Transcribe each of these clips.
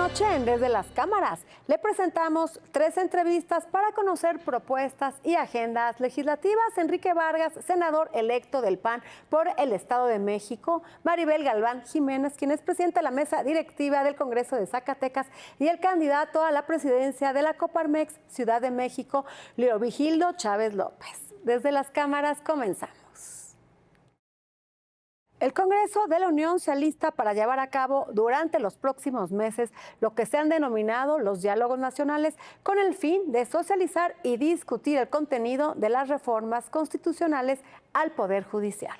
noche en Desde las Cámaras le presentamos 3 entrevistas para conocer propuestas y agendas legislativas. Enrique Vargas, senador electo del PAN por el Estado de México, Maribel Galván Jiménez, quien es presidenta de la mesa directiva del Congreso de Zacatecas, y el candidato a la presidencia de la Coparmex Ciudad de México, Leovigildo Chávez López. Desde las Cámaras comenzamos. El Congreso de la Unión se alista para llevar a cabo durante los próximos meses lo que se han denominado los diálogos nacionales, con el fin de socializar y discutir el contenido de las reformas constitucionales al Poder Judicial.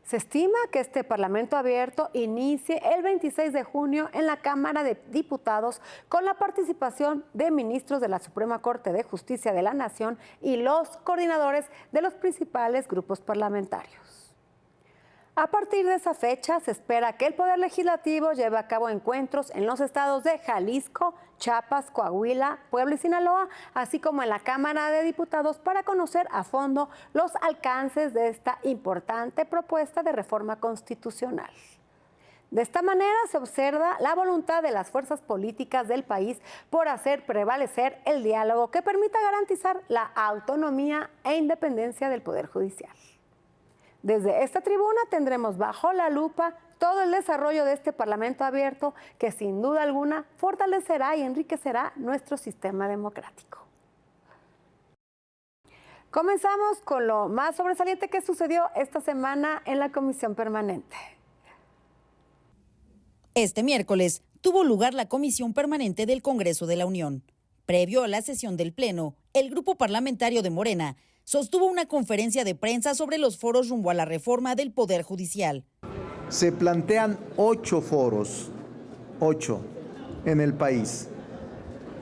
Se estima que este Parlamento abierto inicie el 26 de junio en la Cámara de Diputados con la participación de ministros de la Suprema Corte de Justicia de la Nación y los coordinadores de los principales grupos parlamentarios. A partir de esa fecha, se espera que el Poder Legislativo lleve a cabo encuentros en los estados de Jalisco, Chiapas, Coahuila, Puebla y Sinaloa, así como en la Cámara de Diputados, para conocer a fondo los alcances de esta importante propuesta de reforma constitucional. De esta manera se observa la voluntad de las fuerzas políticas del país por hacer prevalecer el diálogo que permita garantizar la autonomía e independencia del Poder Judicial. Desde esta tribuna tendremos bajo la lupa todo el desarrollo de este Parlamento abierto que sin duda alguna fortalecerá y enriquecerá nuestro sistema democrático. Comenzamos con lo más sobresaliente que sucedió esta semana en la Comisión Permanente. Este miércoles tuvo lugar la Comisión Permanente del Congreso de la Unión. Previo a la sesión del Pleno, el grupo parlamentario de Morena sostuvo una conferencia de prensa sobre los foros rumbo a la reforma del Poder Judicial. Se plantean 8 foros, 8 en el país.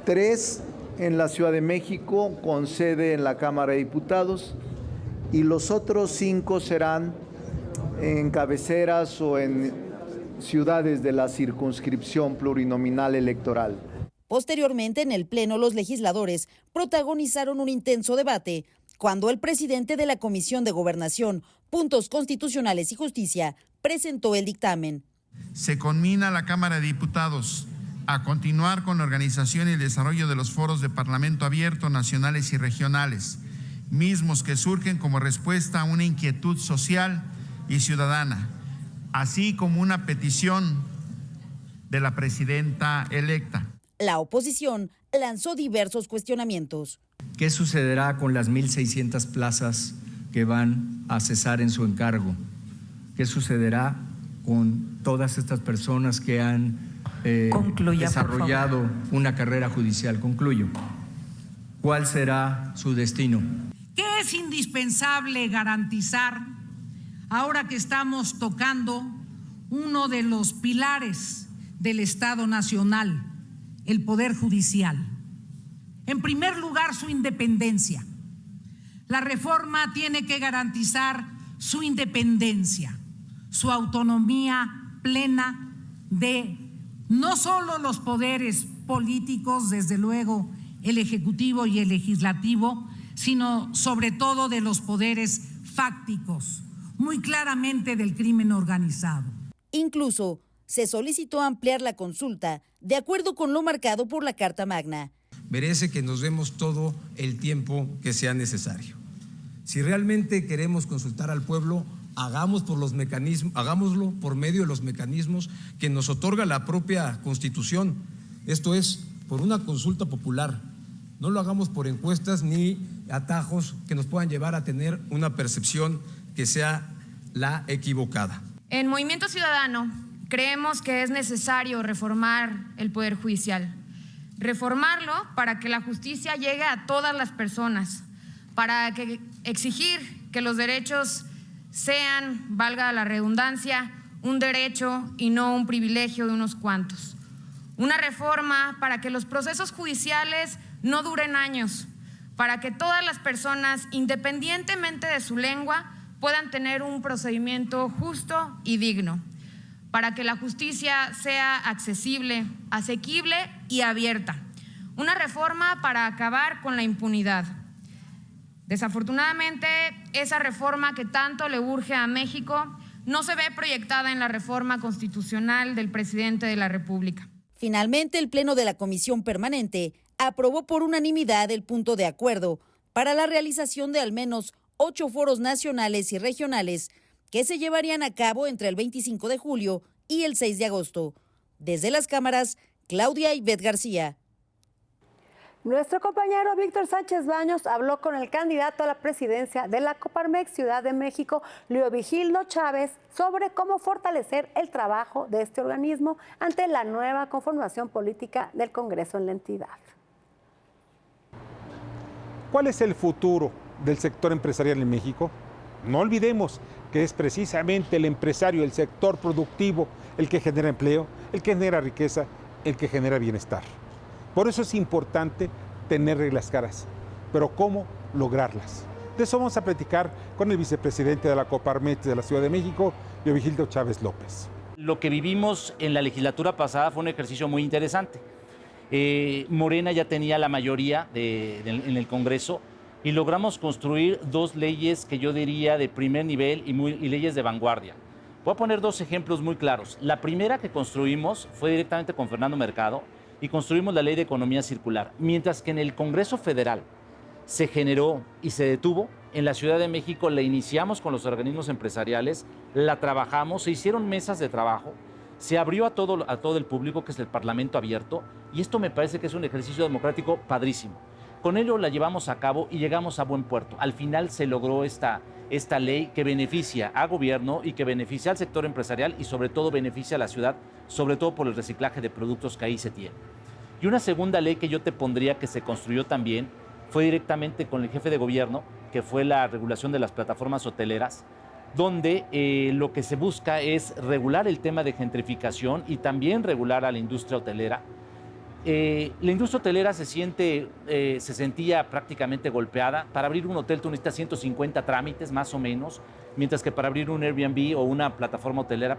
3 en la Ciudad de México, con sede en la Cámara de Diputados, y los otros 5 serán en cabeceras o en ciudades de la circunscripción plurinominal electoral. Posteriormente, en el Pleno, los legisladores protagonizaron un intenso debate cuando el presidente de la Comisión de Gobernación, Puntos Constitucionales y Justicia presentó el dictamen. Se conmina a la Cámara de Diputados a continuar con la organización y el desarrollo de los foros de Parlamento abierto nacionales y regionales, mismos que surgen como respuesta a una inquietud social y ciudadana, así como una petición de la presidenta electa. La oposición lanzó diversos cuestionamientos. ¿Qué sucederá con las 1,600 plazas que van a cesar en su encargo? ¿Qué sucederá con todas estas personas que han desarrollado una carrera judicial? Concluyo. ¿Cuál será su destino? ¿Qué es indispensable garantizar ahora que estamos tocando uno de los pilares del Estado Nacional, el Poder Judicial? En primer lugar, su independencia. La reforma tiene que garantizar su independencia, su autonomía plena de no solo los poderes políticos, desde luego el Ejecutivo y el Legislativo, sino sobre todo de los poderes fácticos, muy claramente del crimen organizado. Incluso se solicitó ampliar la consulta de acuerdo con lo marcado por la Carta Magna. Merece que nos demos todo el tiempo que sea necesario. Si realmente queremos consultar al pueblo, hagámoslo por medio de los mecanismos que nos otorga la propia Constitución. Esto es, por una consulta popular. No lo hagamos por encuestas ni atajos que nos puedan llevar a tener una percepción que sea la equivocada. En Movimiento Ciudadano creemos que es necesario reformar el Poder Judicial. Reformarlo para que la justicia llegue a todas las personas, para que exigir que los derechos sean, valga la redundancia, un derecho y no un privilegio de unos cuantos. Una reforma para que los procesos judiciales no duren años, para que todas las personas, independientemente de su lengua, puedan tener un procedimiento justo y digno, para que la justicia sea accesible, asequible y abierta. Una reforma para acabar con la impunidad. Desafortunadamente, esa reforma que tanto le urge a México no se ve proyectada en la reforma constitucional del presidente de la República. Finalmente, el Pleno de la Comisión Permanente aprobó por unanimidad el punto de acuerdo para la realización de al menos 8 foros nacionales y regionales que se llevarían a cabo entre el 25 de julio y el 6 de agosto. Desde las cámaras, Claudia Ivette García. Nuestro compañero Víctor Sánchez Baños habló con el candidato a la presidencia de la Coparmex Ciudad de México, Leovigildo Chávez, sobre cómo fortalecer el trabajo de este organismo ante la nueva conformación política del Congreso en la entidad. ¿Cuál es el futuro del sector empresarial en México? No olvidemos que es precisamente el empresario, el sector productivo, el que genera empleo, el que genera riqueza, el que genera bienestar. Por eso es importante tener reglas claras, pero ¿cómo lograrlas? De eso vamos a platicar con el vicepresidente de la Coparmex de la Ciudad de México, Leovigildo Chávez López. Lo que vivimos en la legislatura pasada fue un ejercicio muy interesante. Morena ya tenía la mayoría en el Congreso y logramos construir 2 leyes que yo diría de primer nivel y leyes de vanguardia. Voy a poner 2 ejemplos muy claros. La primera que construimos fue directamente con Fernando Mercado, y construimos la Ley de Economía Circular. Mientras que en el Congreso Federal se generó y se detuvo, en la Ciudad de México la iniciamos con los organismos empresariales, la trabajamos, se hicieron mesas de trabajo, se abrió a todo el público, que es el Parlamento abierto, y esto me parece que es un ejercicio democrático padrísimo. Con ello la llevamos a cabo y llegamos a buen puerto. Al final se logró esta ley que beneficia a gobierno y que beneficia al sector empresarial y sobre todo beneficia a la ciudad, sobre todo por el reciclaje de productos que ahí se tiene. Y una segunda ley que yo te pondría que se construyó también fue directamente con el jefe de gobierno, que fue la regulación de las plataformas hoteleras, donde lo que se busca es regular el tema de gentrificación y también regular a la industria hotelera. La industria hotelera se sentía prácticamente golpeada. Para abrir un hotel tú necesitas 150 trámites más o menos, mientras que para abrir un Airbnb o una plataforma hotelera,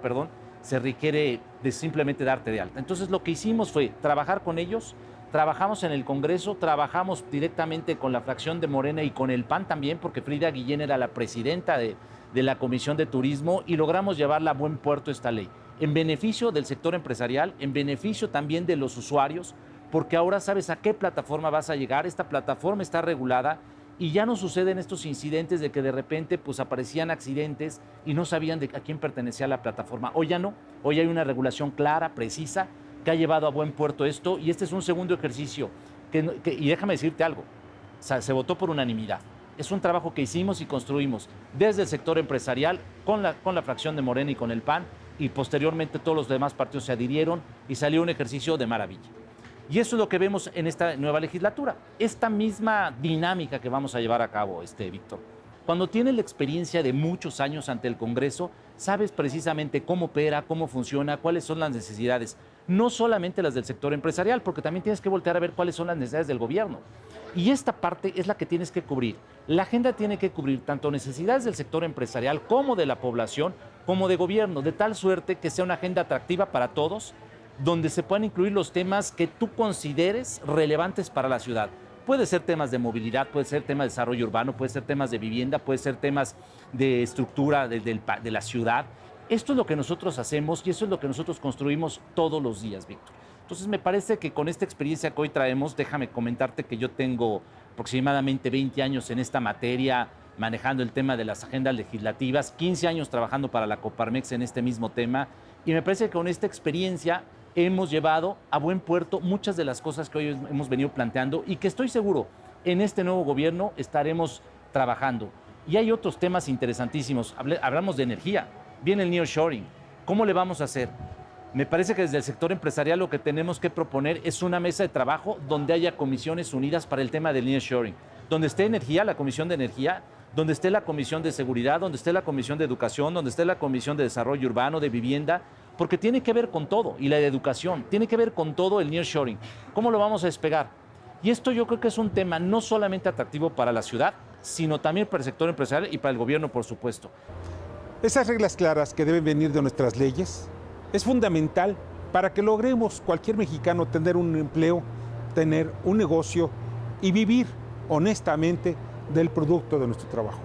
se requiere de simplemente darte de alta. Entonces lo que hicimos fue trabajar con ellos, trabajamos en el Congreso, trabajamos directamente con la fracción de Morena y con el PAN también, porque Frida Guillén era la presidenta de la Comisión de Turismo, y logramos llevarla a buen puerto esta ley, en beneficio del sector empresarial, en beneficio también de los usuarios, porque ahora sabes a qué plataforma vas a llegar. Esta plataforma está regulada y ya no suceden estos incidentes de que de repente aparecían accidentes y no sabían a quién pertenecía la plataforma. Hoy ya no, hoy hay una regulación clara, precisa, que ha llevado a buen puerto esto, y este es un segundo ejercicio y déjame decirte algo, se votó por unanimidad. Es un trabajo que hicimos y construimos desde el sector empresarial con la fracción de Morena y con el PAN, y posteriormente todos los demás partidos se adhirieron y salió un ejercicio de maravilla. Y eso es lo que vemos en esta nueva legislatura, esta misma dinámica que vamos a llevar a cabo, Víctor. Cuando tienes la experiencia de muchos años ante el Congreso, sabes precisamente cómo opera, cómo funciona, cuáles son las necesidades, no solamente las del sector empresarial, porque también tienes que voltear a ver cuáles son las necesidades del gobierno. Y esta parte es la que tienes que cubrir. La agenda tiene que cubrir tanto necesidades del sector empresarial como de la población, como de gobierno, de tal suerte que sea una agenda atractiva para todos, donde se puedan incluir los temas que tú consideres relevantes para la ciudad. Puede ser temas de movilidad, puede ser temas de desarrollo urbano, puede ser temas de vivienda, puede ser temas de estructura de la ciudad. Esto es lo que nosotros hacemos y eso es lo que nosotros construimos todos los días, Víctor. Entonces me parece que con esta experiencia que hoy traemos, déjame comentarte que yo tengo aproximadamente 20 años en esta materia, manejando el tema de las agendas legislativas, 15 años trabajando para la Coparmex en este mismo tema, y me parece que con esta experiencia hemos llevado a buen puerto muchas de las cosas que hoy hemos venido planteando y que estoy seguro en este nuevo gobierno estaremos trabajando. Y hay otros temas interesantísimos. Hablamos de energía, viene el nearshoring. ¿Cómo le vamos a hacer? Me parece que desde el sector empresarial lo que tenemos que proponer es una mesa de trabajo donde haya comisiones unidas para el tema del nearshoring, donde esté energía, la Comisión de Energía, donde esté la Comisión de Seguridad, donde esté la Comisión de Educación, donde esté la Comisión de Desarrollo Urbano, de Vivienda, porque tiene que ver con todo, y la de Educación, tiene que ver con todo el nearshoring. ¿Cómo lo vamos a despegar? Y esto yo creo que es un tema no solamente atractivo para la ciudad, sino también para el sector empresarial y para el gobierno, por supuesto. Esas reglas claras que deben venir de nuestras leyes es fundamental para que logremos cualquier mexicano tener un empleo, tener un negocio y vivir honestamente del producto de nuestro trabajo.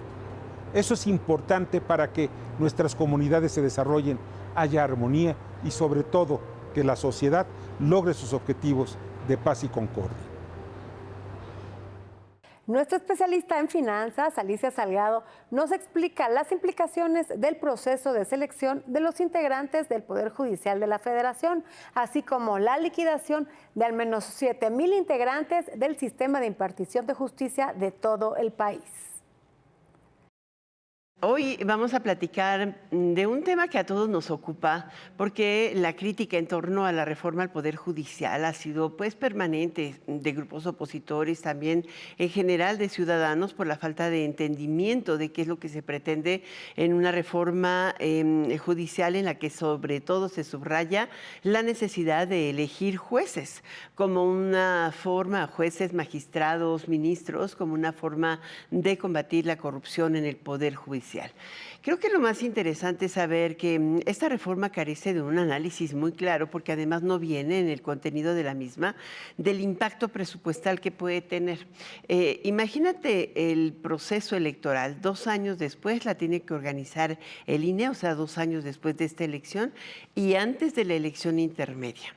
Eso es importante para que nuestras comunidades se desarrollen, haya armonía y sobre todo que la sociedad logre sus objetivos de paz y concordia. Nuestra especialista en finanzas, Alicia Salgado, nos explica las implicaciones del proceso de selección de los integrantes del Poder Judicial de la Federación, así como la liquidación de al menos 7,000 integrantes del sistema de impartición de justicia de todo el país. Hoy vamos a platicar de un tema que a todos nos ocupa, porque la crítica en torno a la reforma al Poder Judicial ha sido pues permanente, de grupos opositores, también en general de ciudadanos, por la falta de entendimiento de qué es lo que se pretende en una reforma judicial en la que sobre todo se subraya la necesidad de elegir jueces como una forma, jueces, magistrados, ministros, como una forma de combatir la corrupción en el Poder Judicial. Creo que lo más interesante es saber que esta reforma carece de un análisis muy claro, porque además no viene en el contenido de la misma del impacto presupuestal que puede tener. Imagínate el proceso electoral, 2 años después la tiene que organizar el INE, o sea, 2 años después de esta elección y antes de la elección intermedia.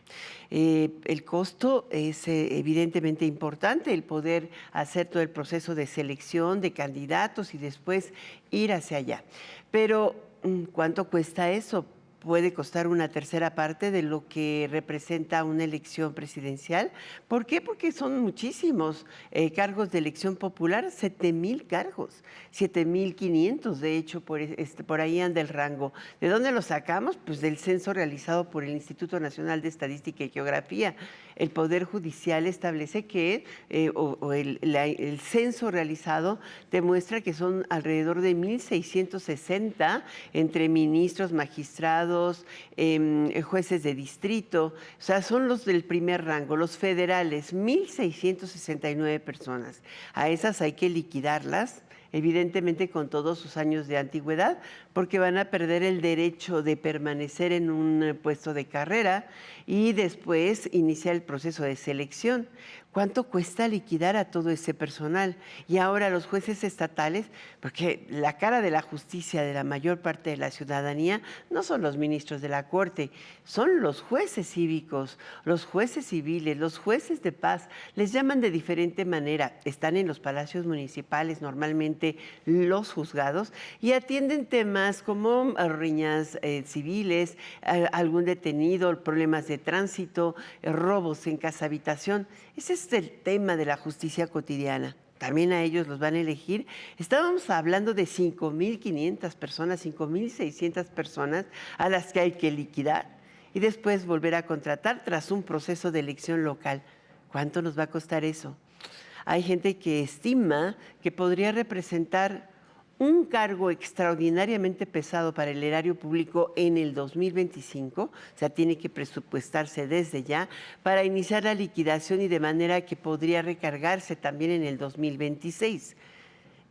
El costo es evidentemente importante, el poder hacer todo el proceso de selección de candidatos y después ir hacia allá. Pero, ¿cuánto cuesta eso? Puede costar una tercera parte de lo que representa una elección presidencial. ¿Por qué? Porque son muchísimos cargos de elección popular, 7,000 cargos, 7,500 de hecho, por ahí anda el rango. ¿De dónde lo sacamos? Pues del censo realizado por el Instituto Nacional de Estadística y Geografía. El Poder Judicial establece que, el censo realizado demuestra que son alrededor de 1,660 entre ministros, magistrados, jueces de distrito, o sea, son los del primer rango, los federales, 1,669 personas. A esas hay que liquidarlas, evidentemente con todos sus años de antigüedad, porque van a perder el derecho de permanecer en un puesto de carrera y después iniciar el proceso de selección. ¿Cuánto cuesta liquidar a todo ese personal? Y ahora los jueces estatales, porque la cara de la justicia de la mayor parte de la ciudadanía no son los ministros de la Corte, son los jueces cívicos, los jueces civiles, los jueces de paz. Les llaman de diferente manera. Están en los palacios municipales, normalmente los juzgados, y atienden temas como riñas civiles, algún detenido, problemas de tránsito, robos en casa habitación. Ese es el tema de la justicia cotidiana. También a ellos los van a elegir. Estábamos hablando de 5,500 personas, 5,600 personas a las que hay que liquidar y después volver a contratar tras un proceso de elección local. ¿Cuánto nos va a costar eso? Hay gente que estima que podría representar un cargo extraordinariamente pesado para el erario público en el 2025, o sea, tiene que presupuestarse desde ya para iniciar la liquidación y de manera que podría recargarse también en el 2026.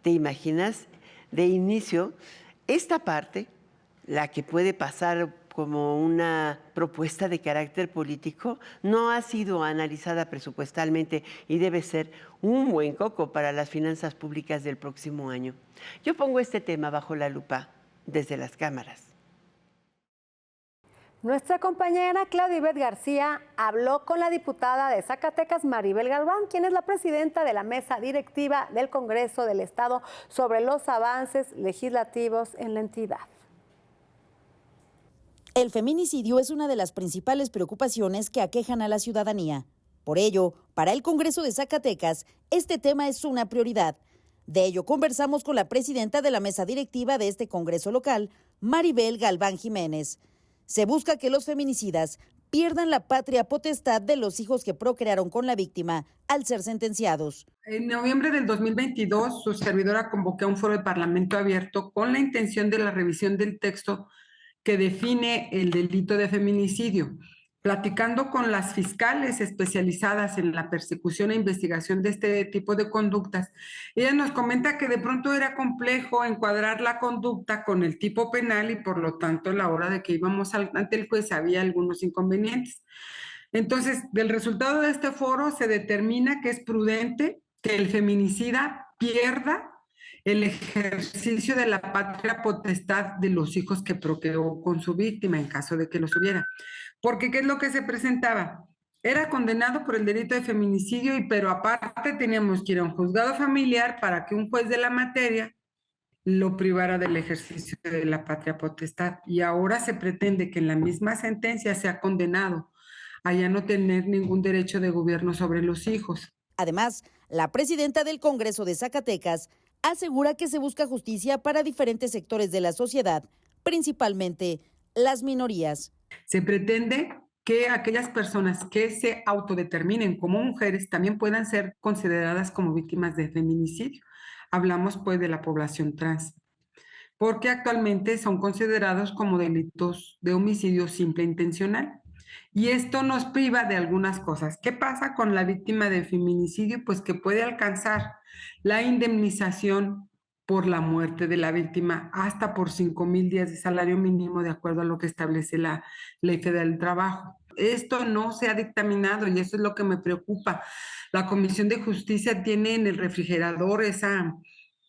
¿Te imaginas? De inicio, esta parte, la que puede pasar como una propuesta de carácter político, no ha sido analizada presupuestalmente y debe ser un buen coco para las finanzas públicas del próximo año. Yo pongo este tema bajo la lupa desde las cámaras. Nuestra compañera Claudia Ivette García habló con la diputada de Zacatecas, Maribel Galván, quien es la presidenta de la mesa directiva del Congreso del Estado, sobre los avances legislativos en la entidad. El feminicidio es una de las principales preocupaciones que aquejan a la ciudadanía. Por ello, para el Congreso de Zacatecas, este tema es una prioridad. De ello conversamos con la presidenta de la mesa directiva de este Congreso local, Maribel Galván Jiménez. Se busca que los feminicidas pierdan la patria potestad de los hijos que procrearon con la víctima al ser sentenciados. En noviembre del 2022, su servidora convocó a un foro de Parlamento abierto con la intención de la revisión del texto que define el delito de feminicidio. Platicando con las fiscales especializadas en la persecución e investigación de este tipo de conductas, ella nos comenta que de pronto era complejo encuadrar la conducta con el tipo penal y por lo tanto a la hora de que íbamos ante el juez había algunos inconvenientes. Entonces, del resultado de este foro se determina que es prudente que el feminicida pierda el ejercicio de la patria potestad de los hijos que procreó con su víctima en caso de que los hubiera. Porque ¿qué es lo que se presentaba? Era condenado por el delito de feminicidio, pero aparte teníamos que ir a un juzgado familiar para que un juez de la materia lo privara del ejercicio de la patria potestad. Y ahora se pretende que en la misma sentencia sea condenado a ya no tener ningún derecho de gobierno sobre los hijos. Además, la presidenta del Congreso de Zacatecas asegura que se busca justicia para diferentes sectores de la sociedad, principalmente las minorías. Se pretende que aquellas personas que se autodeterminen como mujeres también puedan ser consideradas como víctimas de feminicidio. Hablamos pues de la población trans, porque actualmente son considerados como delitos de homicidio simple e intencional. Y esto nos priva de algunas cosas. ¿Qué pasa con la víctima de feminicidio? Pues que puede alcanzar la indemnización por la muerte de la víctima hasta por 5,000 días de salario mínimo, de acuerdo a lo que establece la Ley Federal del Trabajo. Esto no se ha dictaminado y eso es lo que me preocupa. La Comisión de Justicia tiene en el refrigerador esa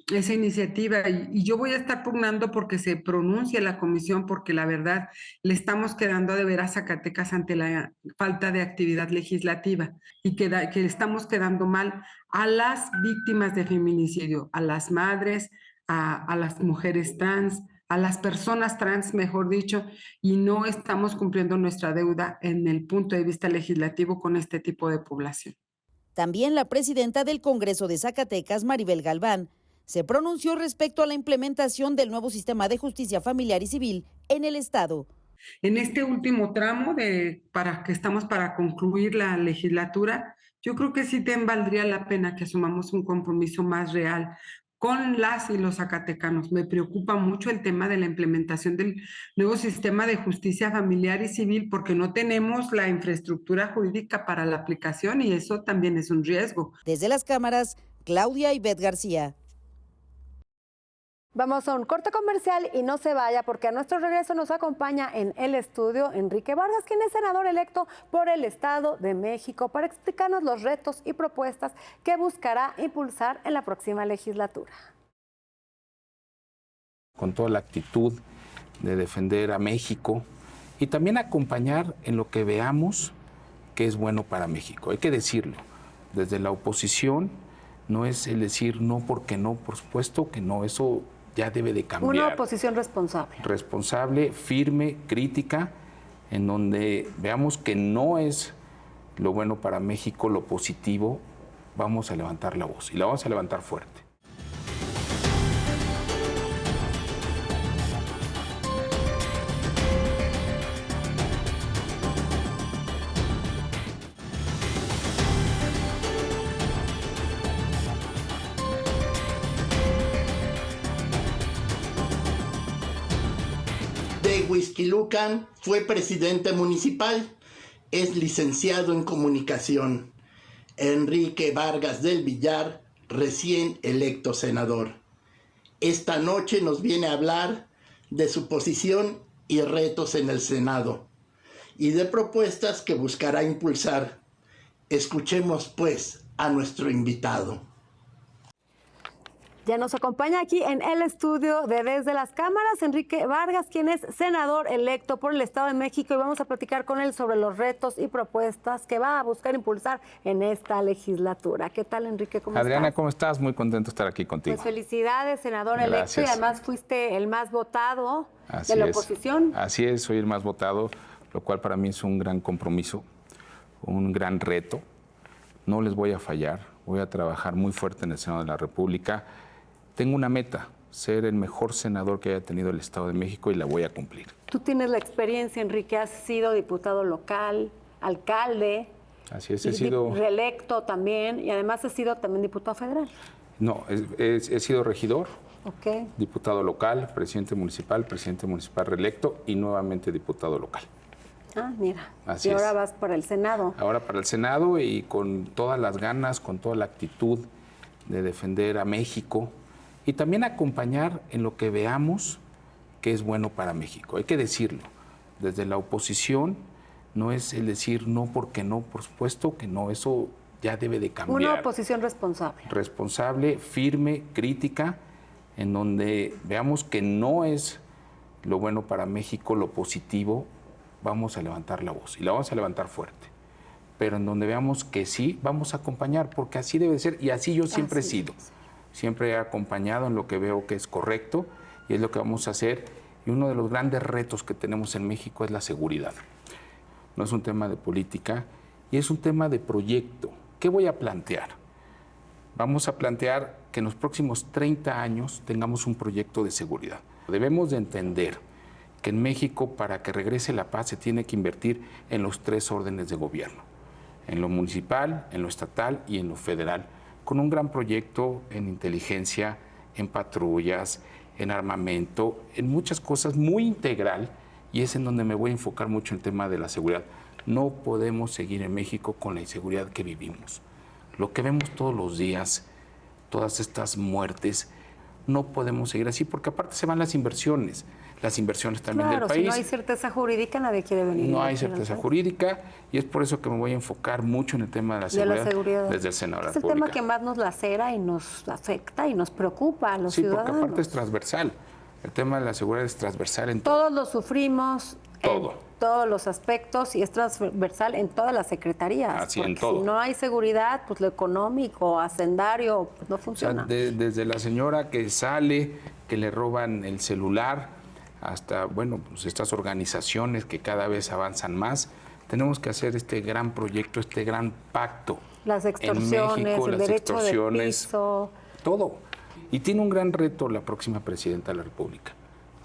iniciativa y yo voy a estar pugnando porque se pronuncie la comisión, porque la verdad le estamos quedando de ver a Zacatecas ante la falta de actividad legislativa y que estamos quedando mal a las víctimas de feminicidio, a las madres, a las mujeres trans, a las personas trans, mejor dicho, y no estamos cumpliendo nuestra deuda en el punto de vista legislativo con este tipo de población. También la presidenta del Congreso de Zacatecas, Maribel Galván, se pronunció respecto a la implementación del nuevo sistema de justicia familiar y civil en el Estado. En este último tramo para concluir la legislatura, yo creo que sí valdría la pena que asumamos un compromiso más real con las y los zacatecanos. Me preocupa mucho el tema de la implementación del nuevo sistema de justicia familiar y civil porque no tenemos la infraestructura jurídica para la aplicación y eso también es un riesgo. Desde las cámaras, Claudia Ivette García. Vamos a un corte comercial y no se vaya porque a nuestro regreso nos acompaña en el estudio Enrique Vargas, quien es senador electo por el Estado de México, para explicarnos los retos y propuestas que buscará impulsar en la próxima legislatura. Con toda la actitud de defender a México y también acompañar en lo que veamos que es bueno para México. Hay que decirlo, desde la oposición no es el decir no porque no, por supuesto que no, eso ya debe de cambiar. Una oposición responsable. Responsable, firme, crítica, en donde veamos que no es lo bueno para México, lo positivo, vamos a levantar la voz y la vamos a levantar fuerte. Huixquilucan fue presidente municipal, es licenciado en comunicación. Enrique Vargas del Villar, recién electo senador. Esta noche nos viene a hablar de su posición y retos en el Senado y de propuestas que buscará impulsar. Escuchemos pues a nuestro invitado. Ya nos acompaña aquí en el estudio de Desde las Cámaras Enrique Vargas, quien es senador electo por el Estado de México, y vamos a platicar con él sobre los retos y propuestas que va a buscar impulsar en esta legislatura. ¿Qué tal, Enrique? ¿Cómo Adriana, estás? ¿cómo estás? Muy contento de estar aquí contigo. Pues felicidades, senador electo, y además fuiste el más votado de la oposición. Así es, soy el más votado, lo cual para mí es un gran compromiso, un gran reto. No les voy a fallar, voy a trabajar muy fuerte en el Senado de la República. Tengo una meta, ser el mejor senador que haya tenido el Estado de México y la voy a cumplir. Tú tienes la experiencia, Enrique, has sido diputado local, alcalde. Así es, he sido reelecto también y además has sido también diputado federal. No, he sido regidor, okay, diputado local, presidente municipal reelecto y nuevamente diputado local. Ah, mira. Así y ahora es. vas para el Senado. Ahora para el Senado y con todas las ganas, con toda la actitud de defender a México y también acompañar en lo que veamos que es bueno para México. Hay que decirlo, desde la oposición no es el decir no porque no, por supuesto que no, eso ya debe de cambiar. Una oposición responsable. Responsable, firme, crítica, en donde veamos que no es lo bueno para México, lo positivo, vamos a levantar la voz y la vamos a levantar fuerte. Pero en donde veamos que sí, vamos a acompañar, porque así debe ser y así yo siempre he sido. Siempre he acompañado en lo que veo que es correcto y es lo que vamos a hacer. Y uno de los grandes retos que tenemos en México es la seguridad. No es un tema de política y es un tema de proyecto. ¿Qué voy a plantear? Vamos a plantear que en los próximos 30 años tengamos un proyecto de seguridad. Debemos de entender que en México, para que regrese la paz, se tiene que invertir en los 3 órdenes de gobierno, en lo municipal, en lo estatal y en lo federal, con un gran proyecto en inteligencia, en patrullas, en armamento, en muchas cosas, muy integral, y es en donde me voy a enfocar mucho en el tema de la seguridad. No podemos seguir en México con la inseguridad que vivimos. Lo que vemos todos los días, todas estas muertes, no podemos seguir así, porque aparte se van las inversiones también del país. Si no hay certeza jurídica, nadie quiere venir. No hay certeza jurídica y es por eso que me voy a enfocar mucho en el tema de la seguridad desde el Senado de la República. Es el tema que más nos lacera y nos afecta y nos preocupa a los ciudadanos. Sí, porque aparte es transversal. El tema de la seguridad es transversal en todos lo sufrimos, en todos los aspectos, y es transversal en todas las secretarías. Así, porque en todo. Si no hay seguridad, pues lo económico, hacendario, pues no funciona. O sea, desde la señora que sale, que le roban el celular, hasta, bueno, pues estas organizaciones que cada vez avanzan más. Tenemos que hacer este gran proyecto, este gran pacto. Las extorsiones, en México, el derecho de piso. Todo. Y tiene un gran reto la próxima presidenta de la República.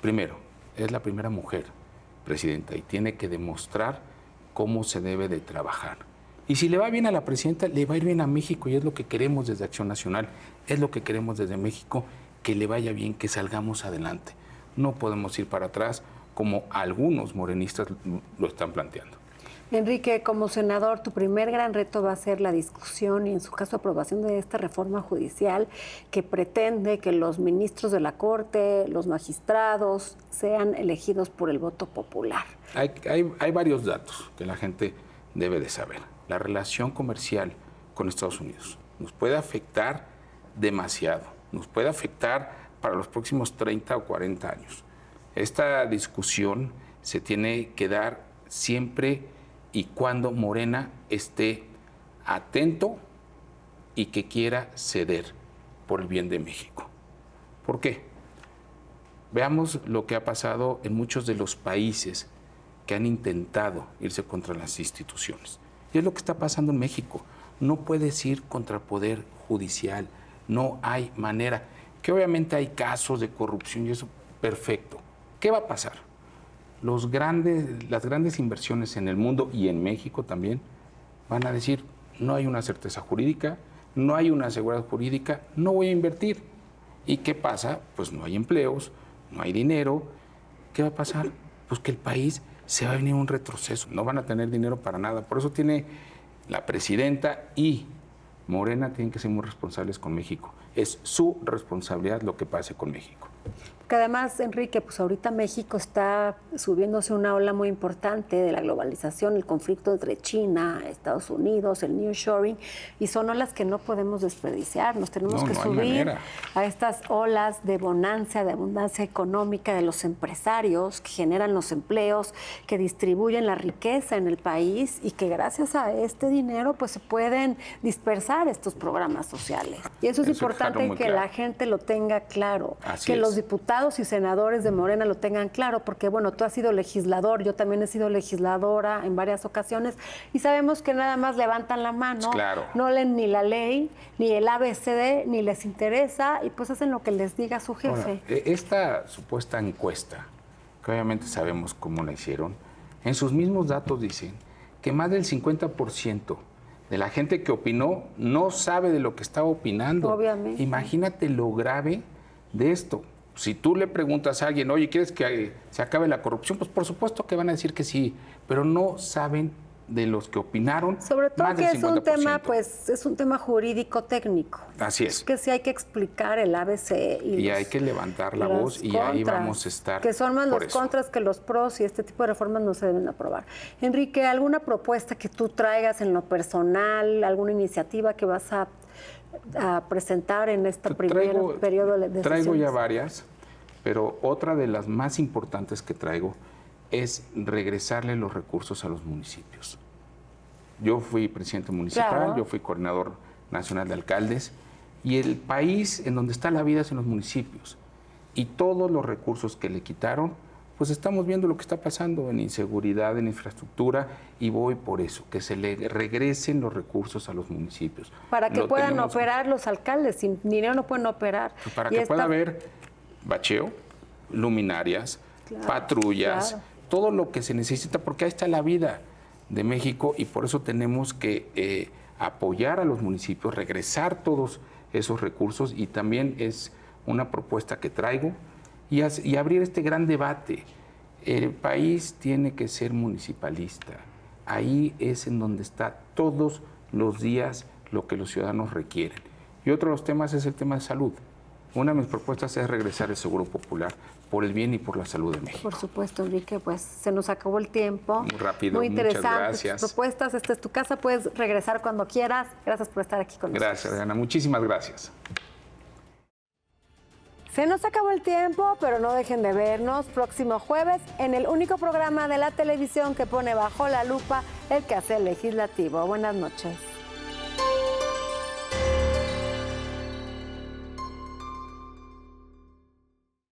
Primero, es la primera mujer presidenta y tiene que demostrar cómo se debe de trabajar. Y si le va bien a la presidenta, le va a ir bien a México, y es lo que queremos desde Acción Nacional, es lo que queremos desde México, que le vaya bien, que salgamos adelante. No podemos ir para atrás como algunos morenistas lo están planteando. Enrique, como senador, tu primer gran reto va a ser la discusión y, en su caso, aprobación de esta reforma judicial que pretende que los ministros de la Corte, los magistrados, sean elegidos por el voto popular. Hay varios datos que la gente debe de saber. La relación comercial con Estados Unidos nos puede afectar demasiado, nos puede afectar para los próximos 30 o 40 años. Esta discusión se tiene que dar siempre y cuando Morena esté atento y que quiera ceder por el bien de México. ¿Por qué? Veamos lo que ha pasado en muchos de los países que han intentado irse contra las instituciones. Y es lo que está pasando en México. No puedes ir contra el Poder Judicial, no hay manera. Que obviamente hay casos de corrupción y eso, perfecto. ¿Qué va a pasar? Las grandes inversiones en el mundo y en México también van a decir, no hay una certeza jurídica, no hay una seguridad jurídica, no voy a invertir. ¿Y qué pasa? Pues no hay empleos, no hay dinero. ¿Qué va a pasar? Pues que el país se va a venir un retroceso, no van a tener dinero para nada. Por eso tiene la presidenta y Morena tienen que ser muy responsables con México. Es su responsabilidad lo que pase con México. Que además, Enrique, pues ahorita México está subiéndose una ola muy importante de la globalización, el conflicto entre China, Estados Unidos, el nearshoring, y son olas que no podemos desperdiciar. Nos tenemos que subir a estas olas de bonanza, de abundancia económica de los empresarios que generan los empleos, que distribuyen la riqueza en el país y que gracias a este dinero pues se pueden dispersar estos programas sociales. Y eso es importante que la gente lo tenga claro, que los diputados y senadores de Morena lo tengan claro, porque bueno, tú has sido legislador, yo también he sido legisladora en varias ocasiones y sabemos que nada más levantan la mano, no leen ni la ley, ni el ABCD, ni les interesa y pues hacen lo que les diga su jefe. Ahora, esta supuesta encuesta, que obviamente sabemos cómo la hicieron, en sus mismos datos dicen que más del 50% de la gente que opinó no sabe de lo que estaba opinando. Obviamente. Imagínate lo grave de esto. Si tú le preguntas a alguien, oye, ¿quieres que se acabe la corrupción? Pues por supuesto que van a decir que sí, pero no saben de los que opinaron. Sobre todo más que del es 50%. un tema, pues, es un tema jurídico técnico. Así es. Que sí hay que explicar el ABC y hay que levantar la voz y ahí vamos a estar. Que son más los contras que los pros y este tipo de reformas no se deben aprobar. Enrique, ¿alguna propuesta que tú traigas en lo personal, alguna iniciativa que vas a a presentar en este primer periodo de sesiones? Traigo ya varias, pero otra de las más importantes que traigo es regresarle los recursos a los municipios. Yo fui presidente municipal, Claro. yo fui coordinador nacional de alcaldes, y el país en donde está la vida es en los municipios. Y todos los recursos que le quitaron, pues estamos viendo lo que está pasando en inseguridad, en infraestructura, y voy por eso, que se le regresen los recursos a los municipios. Para que Lo puedan tenemos- operar los alcaldes, sin dinero no pueden operar. pues para Y que pueda haber bacheo, luminarias, Claro, patrullas, claro. todo lo que se necesita, porque ahí está la vida de México y por eso tenemos que apoyar a los municipios, regresar todos esos recursos, y también es una propuesta que traigo y abrir este gran debate. El país tiene que ser municipalista. Ahí es en donde está todos los días lo que los ciudadanos requieren. Y otro de los temas es el tema de salud. Una de mis propuestas es regresar el Seguro Popular por el bien y por la salud de México. Por supuesto, Enrique, pues se nos acabó el tiempo. Muy rápido, Muy muchas interesante gracias. tus propuestas. Esta es tu casa, puedes regresar cuando quieras. Gracias por estar aquí con nosotros. Gracias, Diana. Muchísimas gracias. Se nos acabó el tiempo, pero no dejen de vernos próximo jueves en el único programa de la televisión que pone bajo la lupa el quehacer legislativo. Buenas noches.